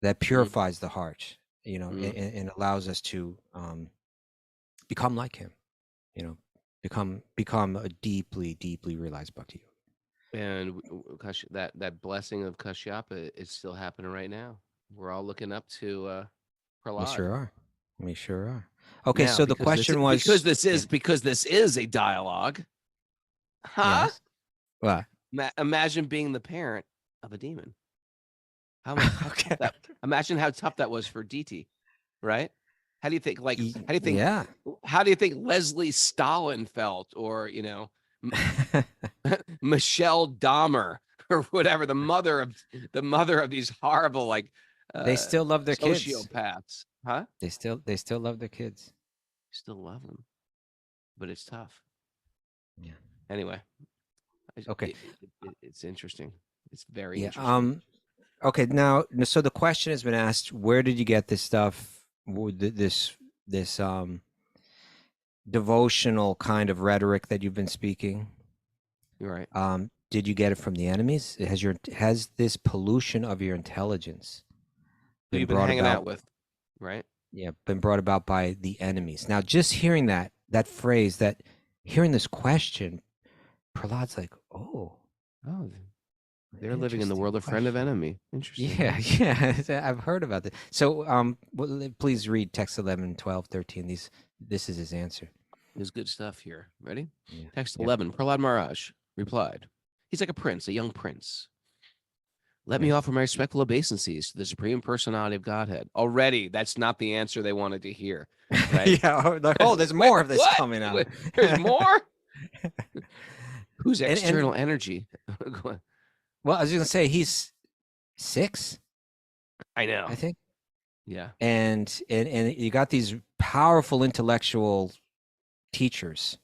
that purifies the heart, and allows us to become like him, become a deeply, deeply realized bhakti. And that blessing of Kashyapa is still happening right now. We're all looking up to Prahlad. We sure are. Okay, now, so the question was, because this is a dialogue. Huh? Yes. What? Imagine being the parent of a demon. Okay. Imagine how tough that was for DT, right? How do you think? Yeah. How do you think Leslie Stalin felt, or Michelle Dahmer, or whatever, the mother of these horrible they still love their sociopaths, kids. huh? They still love their kids. Still love them, but it's tough. Yeah. Anyway. Okay. It's interesting. It's very interesting. Okay. Now, so the question has been asked: where did you get this stuff? This devotional kind of rhetoric that you've been speaking? You're right. Did you get it from the enemies? Has this pollution of your intelligence who you've been hanging out with, right? Yeah, been brought about by the enemies. Now, just hearing that phrase, hearing this question, Prahlad's like, oh, they're living in the world of friend of enemy. Interesting. Yeah, I've heard about that. So, please read text 11, 12, 13. This is his answer. There's good stuff here. Ready? Yeah. Text 11. Prahlad Maharaj replied, he's like a prince, a young prince. Let me offer my respectful obeisances to the Supreme Personality of Godhead. Already, that's not the answer they wanted to hear. Right? Yeah. There's more of this coming out. There's more? Who's external energy? Well, I was going to say he's 6. I know. I think. Yeah. And you got these powerful intellectual teachers,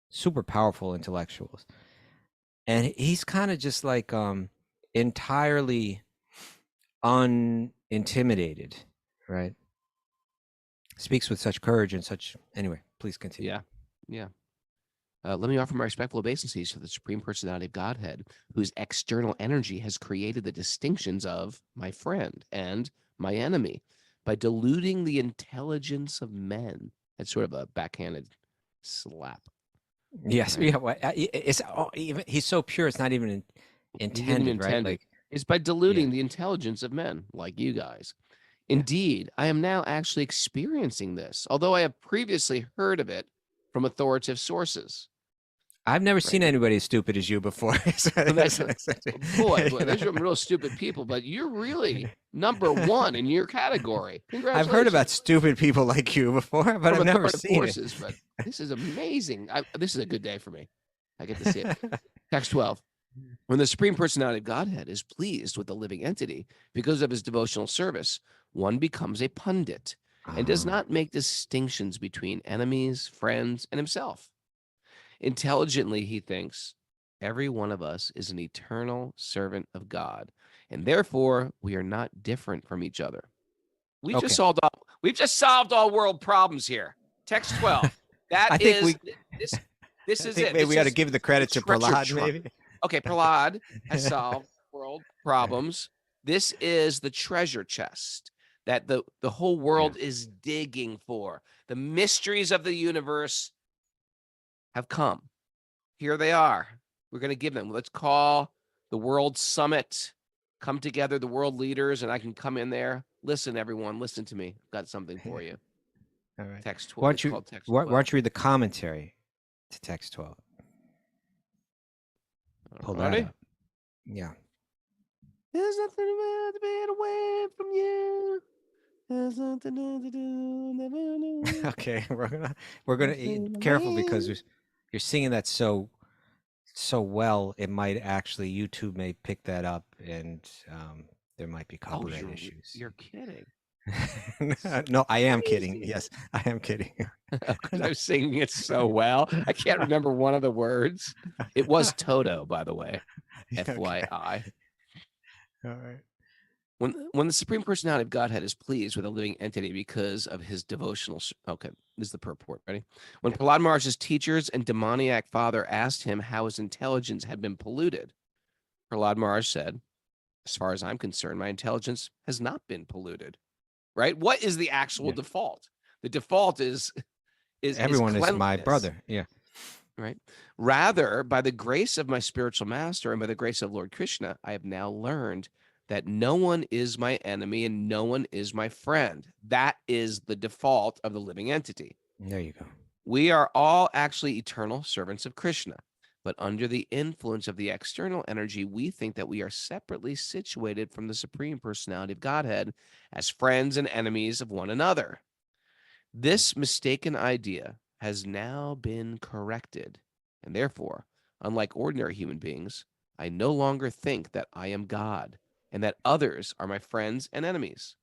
super powerful intellectuals. And he's kind of just like entirely unintimidated, right? Speaks with such courage and such. Anyway, please continue. Yeah. Let me offer my respectful obeisances to the Supreme Personality of Godhead, whose external energy has created the distinctions of my friend and my enemy by diluting the intelligence of men. That's sort of a backhanded slap. Yes. Right? Yeah. He's so pure. It's not even intended, right? Like, it's by diluting the intelligence of men like you guys. Indeed, I am now actually experiencing this, although I have previously heard of it from authoritative sources. I've never seen anybody as stupid as you before. Boy, there's some real stupid people, but you're really number one in your category. Congratulations. I've heard about stupid people like you before, but I've never seen it. But this is amazing. This is a good day for me. I get to see it. Text 12. When the Supreme Personality of Godhead is pleased with the living entity because of his devotional service, one becomes a pandit and does not make distinctions between enemies, friends, and himself. Intelligently, he thinks every one of us is an eternal servant of God, and therefore we are not different from each other. We've just solved all world problems here. Text 12. This is it. We got to give the credit to Prahlad, maybe. Okay, Prahlad has solved world problems. This is the treasure chest that the whole world is digging for. The mysteries of the universe have come. Here they are. We're going to give them. Let's call the World Summit. Come together, the world leaders, and I can come in there. Listen, everyone. Listen to me. I've got something for you. All right. Text 12. Why don't you read the commentary to text 12? Pull that up. Yeah. There's nothing about to be away from you. There's nothing to do. Never knew. Okay, we're gonna be careful because you're singing that so well. It might actually YouTube may pick that up, and there might be copyright issues. You're kidding. No, I am kidding. Yes, I am kidding. I was singing it so well. I can't remember one of the words. It was Toto, by the way. FYI. All right. When the Supreme Personality of Godhead is pleased with a living entity because of his devotional. Okay, this is the purport. Ready? When Prahlad Maharaj's teachers and demoniac father asked him how his intelligence had been polluted, Prahlad Maharaj said, "As far as I'm concerned, my intelligence has not been polluted." Right? What is the actual default? The default is everyone is my cleanliness. brother. Yeah. Right. Rather, by the grace of my spiritual master and by the grace of Lord Krishna, I have now learned that no one is my enemy and no one is my friend. That is the default of the living entity. There you go. We are all actually eternal servants of Krishna, but under the influence of the external energy, we think that we are separately situated from the Supreme Personality of Godhead as friends and enemies of one another. This mistaken idea has now been corrected, and therefore, unlike ordinary human beings, I no longer think that I am God and that others are my friends and enemies.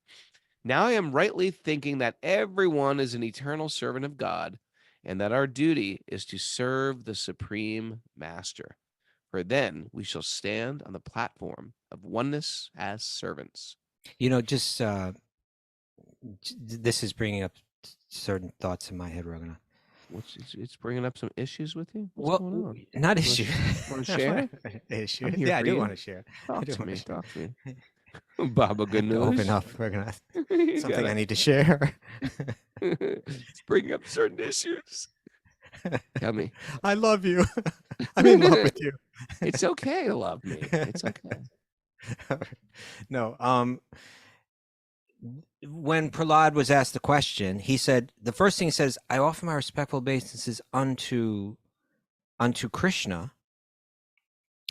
Now I am rightly thinking that everyone is an eternal servant of God and that our duty is to serve the Supreme Master. For then we shall stand on the platform of oneness as servants. Just this is bringing up certain thoughts in my head, Raghunath. It's bringing up some issues with you? What's going on? Not issues. Want to share? Issues. Yeah, I do want to share. Talk to me. Baba Ganoush. Open up, Raghunath. Something I need to share. It's bringing up certain issues. Tell me. I love you. I'm in love with you. It's okay to love me. It's okay. No. When Prahlad was asked the question, he said, the first thing he says, I offer my respectful obeisances unto Krishna,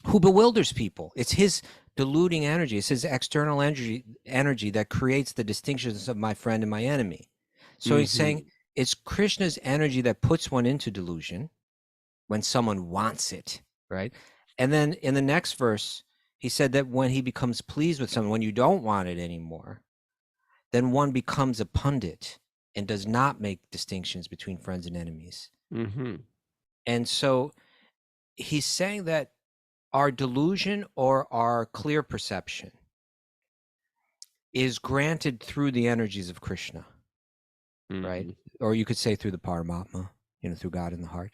who bewilders people. It's his deluding energy. It's his external energy that creates the distinctions of my friend and my enemy. So he's saying it's Krishna's energy that puts one into delusion when someone wants it, right? And then in the next verse, he said that when he becomes pleased with someone, when you don't want it anymore, then one becomes a pandit and does not make distinctions between friends and enemies. And so he's saying that our delusion or our clear perception is granted through the energies of Krishna, right? Or you could say through the Paramatma, through God in the heart.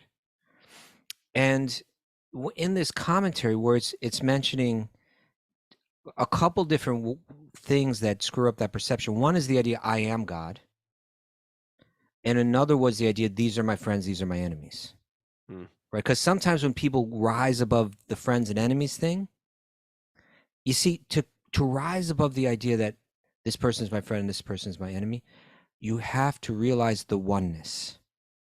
And in this commentary where it's mentioning a couple different things that screw up that perception. One is the idea, I am God. And another was the idea, these are my friends, these are my enemies. Right? Because sometimes when people rise above the friends and enemies thing, you see, to rise above the idea that this person is my friend and this person is my enemy, you have to realize the oneness,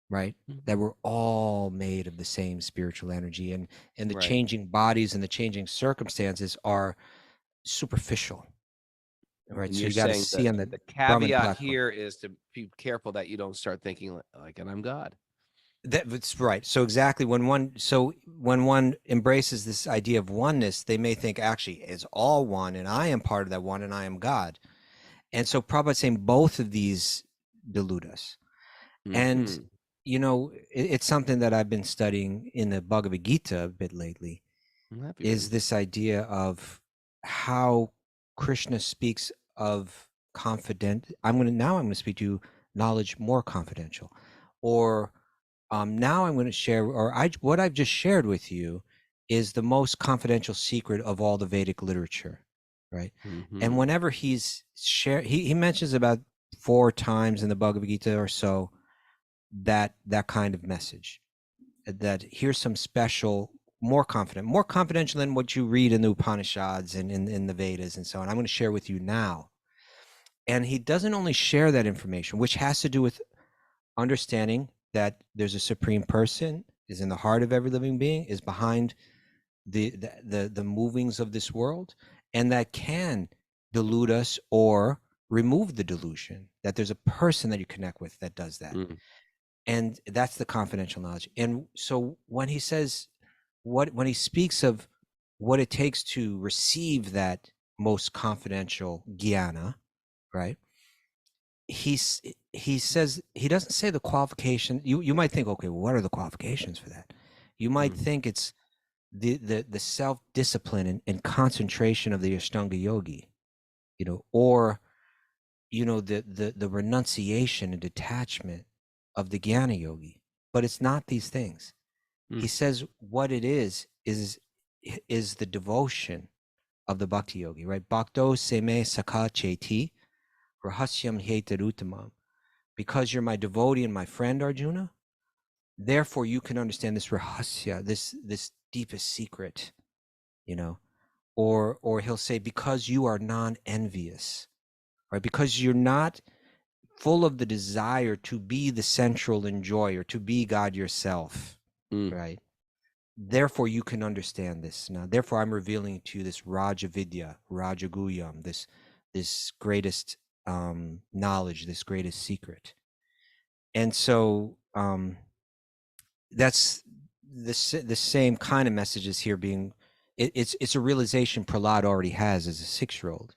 right? That we're all made of the same spiritual energy, and the changing bodies and the changing circumstances are superficial, right? And so you got to see on the caveat here is to be careful that you don't start thinking like, and I'm God. That's right. So exactly when one embraces this idea of oneness, they may think actually it's all one, and I am part of that one, and I am God. And so Prabhupada's saying both of these delude us. And it's something that I've been studying in the Bhagavad Gita a bit lately. Is this idea of how Krishna speaks of confident. I'm going to speak to you knowledge more confidential, or now I'm going to share, what I've just shared with you is the most confidential secret of all the Vedic literature, right? And whenever he's he mentions about 4 times in the Bhagavad Gita or so that kind of message, that here's some special, more confidential than what you read in the Upanishads and in the Vedas and so on. I'm going to share with you now. And he doesn't only share that information, which has to do with understanding that there's a supreme person, is in the heart of every living being, is behind the movings of this world, and that can delude us or remove the delusion, that there's a person that you connect with that does that. And that's the confidential knowledge. And so when he says, when he speaks of what it takes to receive that most confidential jnana, right? He says, he doesn't say the qualification. You might think, okay, well, what are the qualifications for that? You might think it's the self-discipline and concentration of the Ashtanga yogi, or the renunciation and detachment of the Jnana yogi. But it's not these things. He says what it is the devotion of the bhakti yogi, right? Bhakto seme sakha cheti rahasyam hetarutamam. Because you're my devotee and my friend, Arjuna, therefore you can understand this rahasya, this deepest secret, or he'll say, because you are non-envious, right? Because you're not full of the desire to be the central enjoyer, to be God yourself, right? Therefore you can understand this. Now, therefore I'm revealing to you this Raja Vidya, Raja Guyam, this greatest knowledge, this greatest secret. And so that's the same kind of messages here being, it's a realization Prahlada already has as a 6-year-old.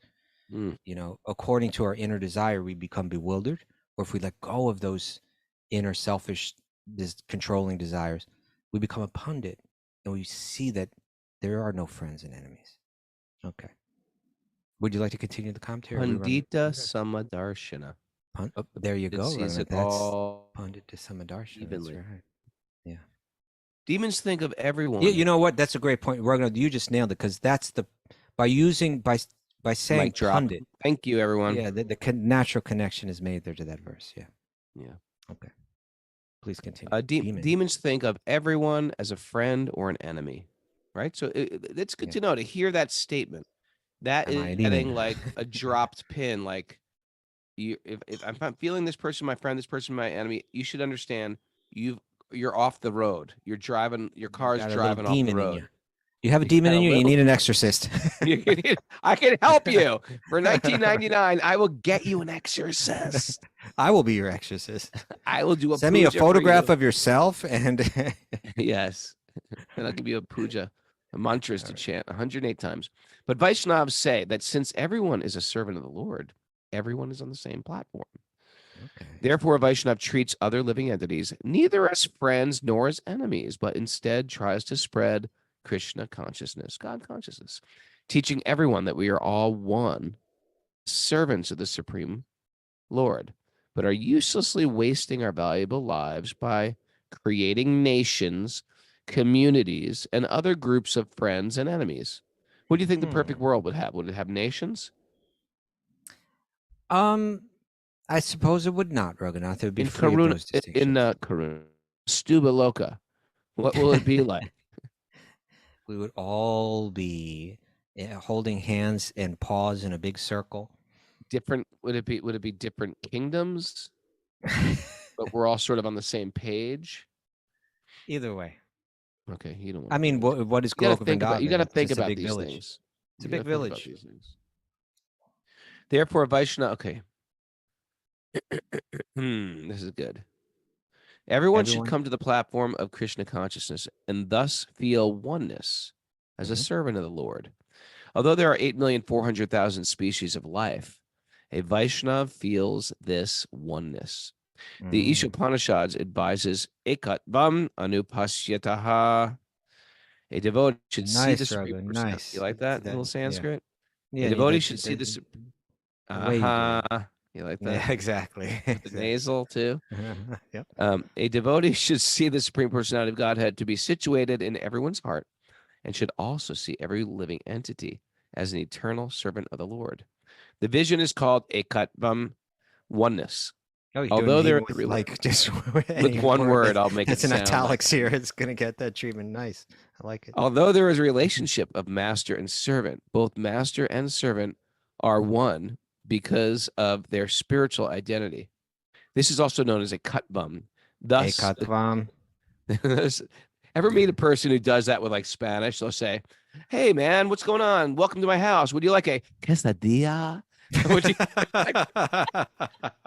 According to our inner desire, we become bewildered, or if we let go of those inner selfish, controlling desires, we become a pandit, and we see that there are no friends and enemies. Okay. Would you like to continue the commentary? Pandita Samadarshana. There you go. Sees it That's all Pandita Samadarshana. evenly. That's right. Yeah. Demons think of everyone. You know what? That's a great point. You just nailed it, because that's by saying Mic drop. pandit. Thank you, everyone. Yeah, the natural connection is made there to that verse. Yeah. Yeah. Okay. Please continue. Demons think of everyone as a friend or an enemy, right? So it's good to know, to hear that statement. That is getting like a dropped pin. Like, if I'm feeling this person my friend, this person my enemy, you should understand you're off the road. You're driving, your car's driving off the road. You have a demon in you. You need an exorcist. I can help you for $19.99. I will get you an exorcist. I will be your exorcist. I will do a send me a photograph of yourself, and yes, and I'll give you a puja, mantras to chant 108 times. But Vaishnavas say that since everyone is a servant of the Lord, everyone is on the same platform. Okay. Therefore, a Vaishnav treats other living entities neither as friends nor as enemies, but instead tries to spread Krishna consciousness, God consciousness, teaching everyone that we are all one, servants of the Supreme Lord, but are uselessly wasting our valuable lives by creating nations, communities, and other groups of friends and enemies. What do you think the perfect world would have? Would it have nations? I suppose it would not, Raghunath. It would be free of those distinctions. In Karuna, Stuba Loka, what will it be like? We would all be holding hands and paws in a big circle. Different? Would it be different kingdoms? But we're all sort of on the same page. Either way. Okay, you don't want. I mean, what is Goloka Vrindavan? You got to think about these village. things. It's a big village. Therefore, Vaishnava. Okay. This is good. Everyone should come to the platform of Krishna consciousness and thus feel oneness as a servant of the Lord. Although there are 8,400,000 species of life, a Vaishnav feels this oneness. The Ishopanishads advises ekatvam anupasyataha. A devotee should see the Supreme Personality. Nice. You like that little Sanskrit? Yeah. A devotee should see the You like that? Yeah, exactly. The nasal too. Yep. A devotee should see the Supreme Personality of Godhead to be situated in everyone's heart, and should also see every living entity as an eternal servant of the Lord. The vision is called ekatvam, oneness. Although they're like just with one word, I'll make it sound. It's in italics here. It's going to get that treatment. Nice. I like it. Although there is a relationship of master and servant, both master and servant are one because of their spiritual identity. This is also known as a ekatvam. Thus, ever meet a person who does that with like Spanish? They'll say, "Hey man, what's going on? Welcome to my house. Would you like a quesadilla?"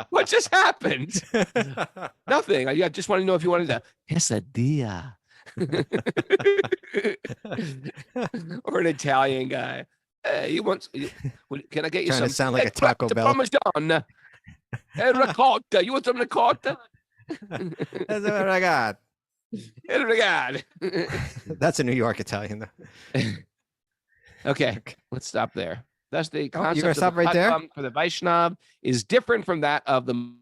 What just happened? Nothing. I just want to know if you wanted a quesadilla. Or an Italian guy. Hey, can I get you some? To sound like a Taco Bell. Parmesan. Hey, ricotta. You want some ricotta? That's what I got. That's a New York Italian, though. Okay, let's stop there. Thus, the you're concept gonna of stop the right there? Padam for the Vaishnav is different from that of the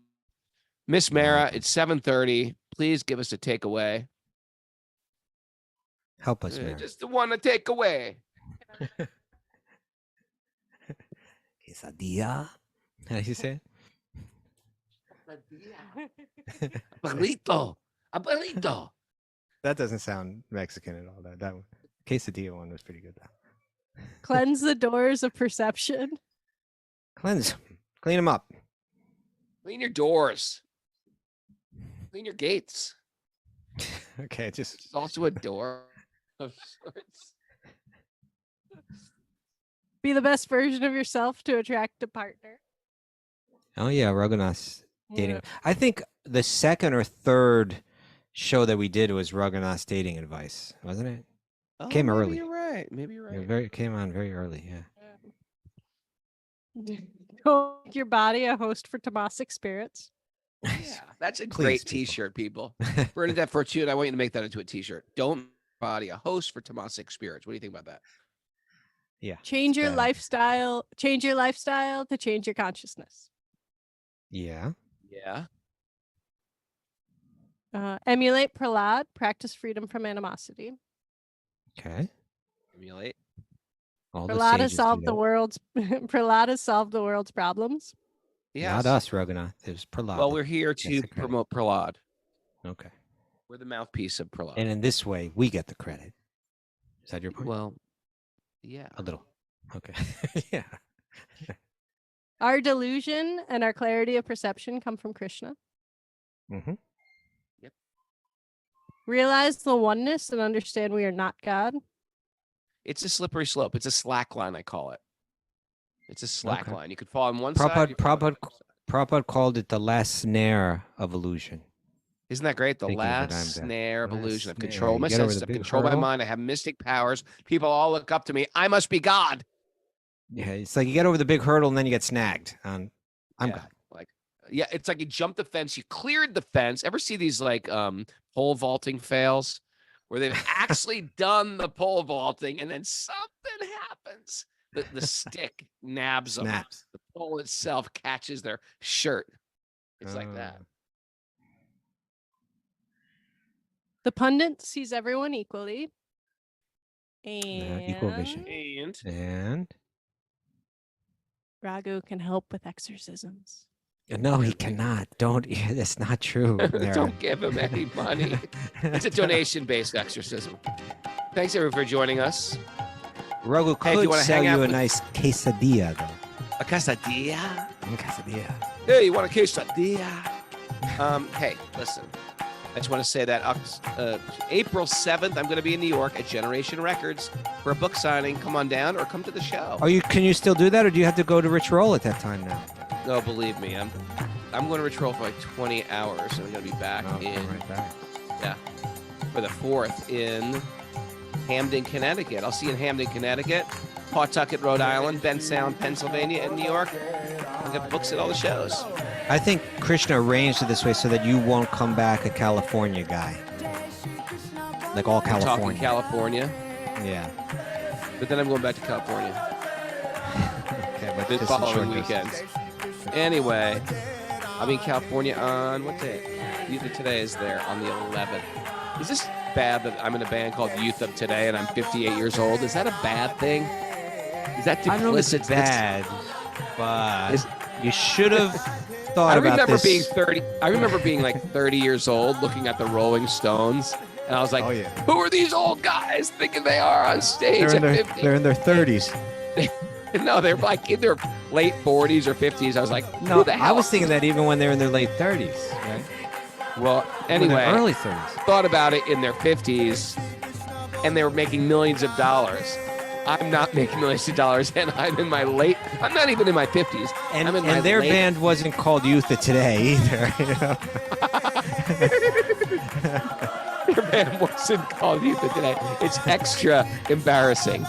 Miss Mara. It's 7:30. Please give us a takeaway. Help us, man. Just the one to take away. Quesadilla. How do you say it? Burrito. A burrito. That doesn't sound Mexican at all. That one. Quesadilla one was pretty good though. Cleanse the doors of perception. Cleanse them. Clean them up. Clean your doors. Clean your gates. Okay, It's just also a door of sorts. Be the best version of yourself to attract a partner. Oh yeah, Raghunath's dating. Yeah. I think the second or third show that we did was Raghunath's dating advice, wasn't it? Oh, Came maybe early. You're right. Maybe you're right. It came on very early. Yeah. Don't make your body a host for Tamasic spirits. Yeah, that's a Please, great people. T-shirt, people. Bernadette Fortune, I want you to make that into a T-shirt. Don't body a host for Tamasic spirits. What do you think about that? Yeah. Change your bad. lifestyle. Change your lifestyle to change your consciousness. Yeah. Yeah. Emulate Prahlad. Practice freedom from animosity. Okay. Emulate. All the Prahlada sages do solved the that. world's Prahlada solved the world's problems. Yes. Not us, Raghunath. It was Prahlada. Well, we're here That's to the credit. promote Prahlad. Okay. We're the mouthpiece of Prahlad. And in this way, we get the credit. Is that your point? Well, yeah. A little. Okay. Yeah. Our delusion and our clarity of perception come from Krishna. Mm-hmm. Realize the oneness and understand we are not God. It's a slippery slope. It's a slack line, I call it. It's a slack Okay. line. You could fall on one side. Prabhupada, you could fall on the other side. Prabhupada called it the last snare of illusion. Isn't that great? The Thinking of it, I'm last deaf. snare of Last illusion. I've snare. controlled my You get over senses. the I've big controlled my hurdle. mind. I have mystic powers. People all look up to me. I must be God. Yeah, it's like you get over the big hurdle and then you get snagged. I'm yeah, God. like it's like you jumped the fence, you cleared the fence. Ever see these like pole vaulting fails where they've actually done the pole vaulting and then something happens. The stick nabs them. Snaps. The pole itself catches their shirt. It's like that. The pundit sees everyone equally. Yeah, equal vision. And And Raghu can help with exorcisms. no, he cannot. Don't. That's not true. Darren. don't give him any money. It's a donation-based exorcism. Thanks everyone for joining us. Raghu Hey, if you could wanna sell hang out you a with- nice quesadilla, though. A quesadilla. Quesadilla. Hey, you want a quesadilla? Hey, listen. I just want to say that April 7th, I'm going to be in New York at Generation Records for a book signing. Come on down or come to the show. Can you still do that, or do you have to go to Rich Roll at that time now? No, believe me, I'm going to Rich Roll for like 20 hours, and I'm going to be back Oh, in come right back. for the 4th in Hamden, Connecticut. I'll see you in Hamden, Connecticut, Pawtucket, Rhode Island, Bensound, Pennsylvania, and New York. I'll get books at all the shows. I think Krishna arranged it this way so that you won't come back a California guy. Like all We're talking California. California, Yeah. but then I'm going back to California Okay, but the this is following short distance. weekends. Anyway, I'll be in California on what day? Youth of Today is there on the 11th. Is this bad that I'm in a band called Youth of Today and I'm 58 years old? Is that a bad thing? Is that duplicitous? I don't know if it's bad, but Is- you should have I thought about remember this. being 30. I remember being like 30 years old, looking at the Rolling Stones, and I was like, Oh, yeah. "Who are these old guys thinking they are on stage They're in at their 50?" they're in their 30s. No, they're like in their late 40s or 50s. I was like, No, "Who the hell?" I was thinking that even when they're in their late 30s. Right? Well, In their anyway, early 30s. thought about it in their 50s, and they were making millions of dollars. I'm not making millions of dollars, and I'm in my late. I'm not even in my 50s. And, I'm in my and their late- band wasn't called Youth of Today either. You know? Their band wasn't called Youth of Today. It's extra embarrassing.